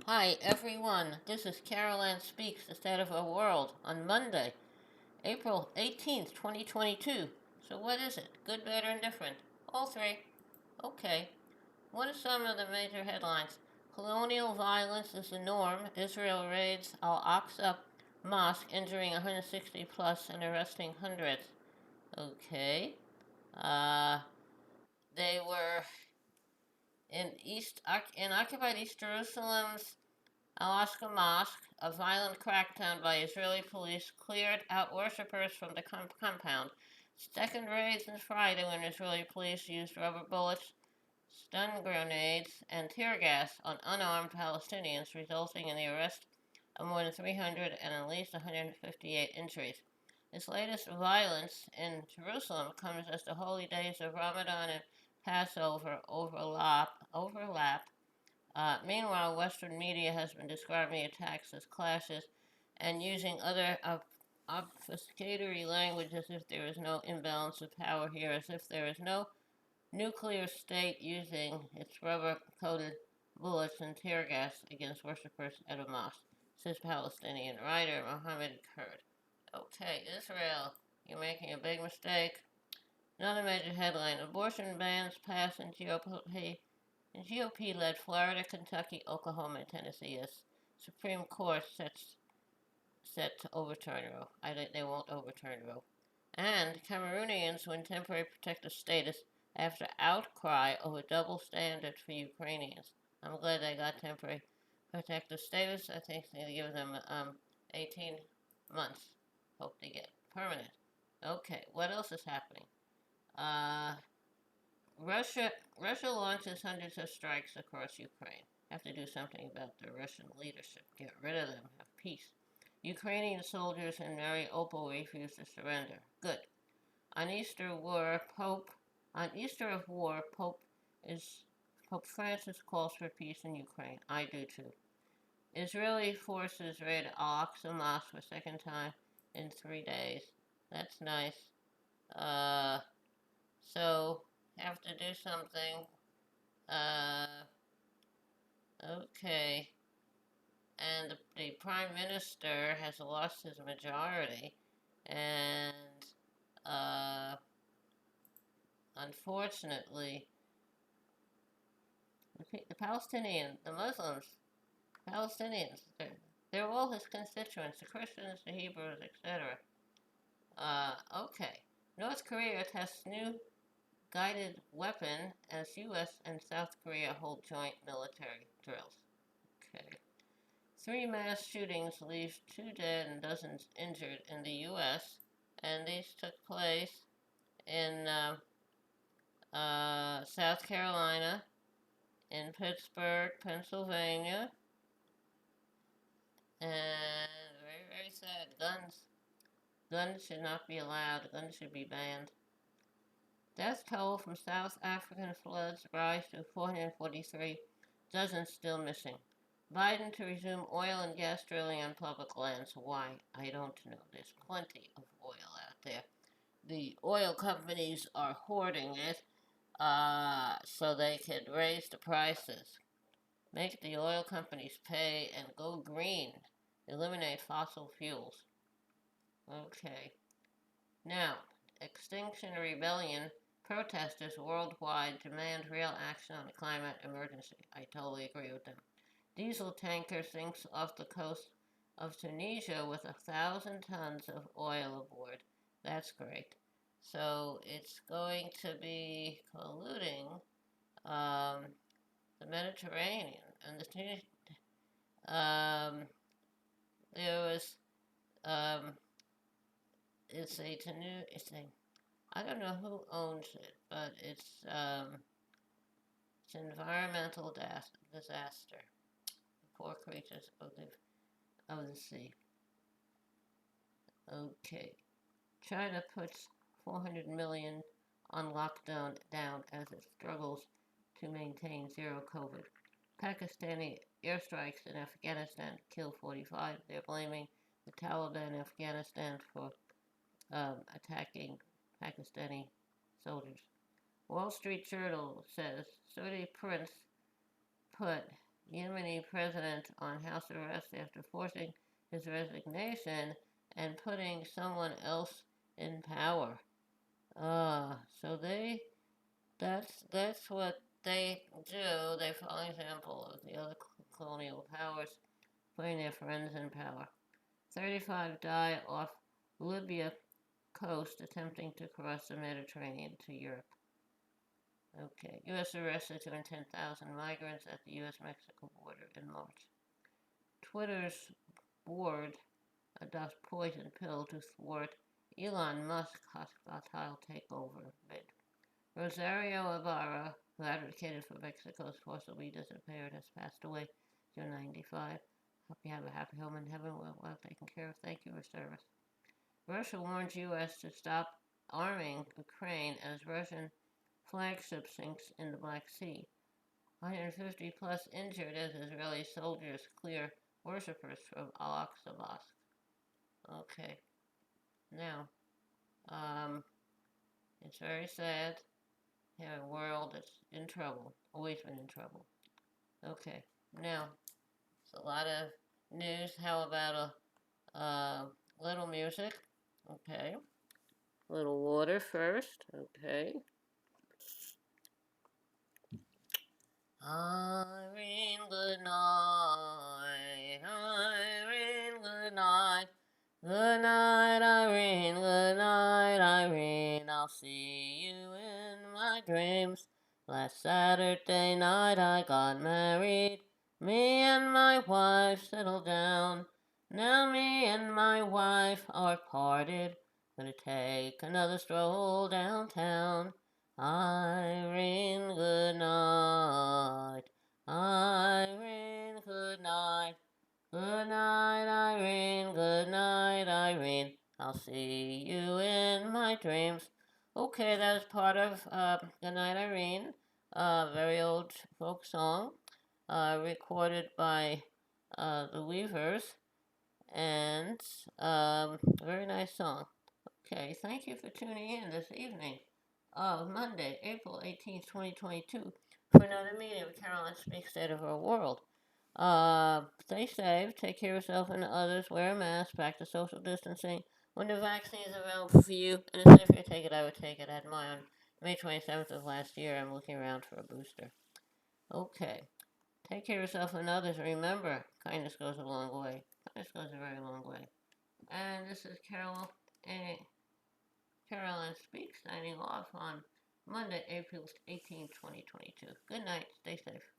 Hi everyone, this is Caroline Speaks, the State of Our World, on Monday, April 18th, 2022. So what is it? Good, bad, or indifferent? All three. Okay. What are some of the major headlines? Colonial violence is the norm. Israel raids Al-Aqsa Mosque, injuring 160 plus and arresting hundreds. Okay. Uh, they were in occupied East Jerusalem's Al-Aqsa Mosque. A violent crackdown by Israeli police cleared out worshippers from the compound. Second raids on Friday when Israeli police used rubber bullets, stun grenades, and tear gas on unarmed Palestinians, resulting in the arrest of more than 300 and at least 158 injuries. This latest violence in Jerusalem comes as the holy days of Ramadan and Passover overlap. Meanwhile, Western media has been describing the attacks as clashes and using other obfuscatory language as if there is no imbalance of power here, as if there is no nuclear state using its rubber coated bullets and tear gas against worshippers at a mosque, says Palestinian writer Mohammed Kurd. Okay, Israel, you're making a big mistake. Another major headline: abortion bans pass in GOP-led Florida, Kentucky, Oklahoma, and Tennessee as Supreme Court set to overturn Roe. I think they won't overturn Roe. And Cameroonians win temporary protective status after outcry over double standard for Ukrainians. I'm glad they got temporary protective status. I think they give them 18 months. Hope they get permanent. Okay, what else is happening? Uh, Russia launches hundreds of strikes across Ukraine. Have to do something about the Russian leadership. Get rid of them. Have peace. Ukrainian soldiers in Mariupol refuse to surrender. Good. On Easter War, Pope on Easter of War, is Pope Francis calls for peace in Ukraine. I do too. Israeli forces raid Al-Aqsa Mosque for second time in 3 days. That's nice. Uh, so have to do something. Uh, okay. And the prime minister has lost his majority, and uh, unfortunately, the Muslims, Palestinians, they're all his constituents, the Christians, the Hebrews, etc. Okay. North Korea tests new guided weapon as U.S. and South Korea hold joint military drills. Okay. Three mass shootings leave 2 dead and dozens injured in the U.S., and these took place in South Carolina, in Pittsburgh, Pennsylvania, and very, very sad. Guns should not be allowed. Guns should be banned. Death toll from South African floods rise to 443, dozens still missing. Biden to resume oil and gas drilling on public lands. Why? I don't know. There's plenty of oil out there. The oil companies are hoarding it so they can raise the prices. Make the oil companies pay and go green. Eliminate fossil fuels. Okay. Now, Extinction Rebellion protesters worldwide demand real action on the climate emergency. I totally agree with them. Diesel tanker sinks off the coast of Tunisia with 1,000 tons of oil aboard. That's great. So it's going to be polluting um, the Mediterranean. And um, there was, um, it's a, I don't know who owns it, but it's an environmental disaster. The poor creatures of the sea. Okay. China puts 400 million on lockdown down as it struggles to maintain zero COVID. Pakistani airstrikes in Afghanistan kill 45. They're blaming the Taliban in Afghanistan for attacking Pakistani soldiers. Wall Street Journal says Saudi prince put Yemeni president on house arrest after forcing his resignation and putting someone else in power. So that's what they do. They follow the example of the other colonial powers putting their friends in power. 35 die off Libya coast attempting to cross the Mediterranean to Europe. Okay, U.S. arrested 210,000 migrants at the U.S.-Mexico border in March. Twitter's board adopts poison pill to thwart Elon Musk hostile takeover bid. Rosario Ibarra, who advocated for Mexico's forcibly disappeared, has passed away. You're 95. Hope you have a happy home in heaven, well taken care of. Thank you for service. Russia warns U.S. to stop arming Ukraine as Russian flagship sinks in the Black Sea. 150 plus injured as Israeli soldiers clear worshippers from Al-Aqsa Mosque. Okay, now, it's very sad. A world that's in trouble, always been in trouble. Okay, now, it's a lot of news. How about a little music? Okay, little water first. Okay. Irene, good night. Irene, good night. Good night, Irene. Good night, Irene. I'll see you in my dreams. Last Saturday night I got married. Me and my wife settled down. Now me and my wife are parted. Gonna take another stroll downtown. Irene, good night. Irene, good night. Good night, Irene. Good night, Irene. I'll see you in my dreams. Okay, that was part of Good Night, Irene, a very old folk song, recorded by the Weavers, and very nice song. Okay, thank you for tuning in this evening of Monday, April 18th, 2022, for another meeting of Caroline Speaks State of Our World. Stay safe, take care of yourself and others, wear a mask, practice social distancing. When the vaccine is available for you, and it's safe for you to take it, I would take it. I had mine on May 27th of last year. I'm looking around for a booster. Okay, take care of yourself and others. Remember, kindness goes a long way. Kindness goes a very long way. And this is Caroline Speaks, signing off on Monday, April 18, 2022. Good night. Stay safe.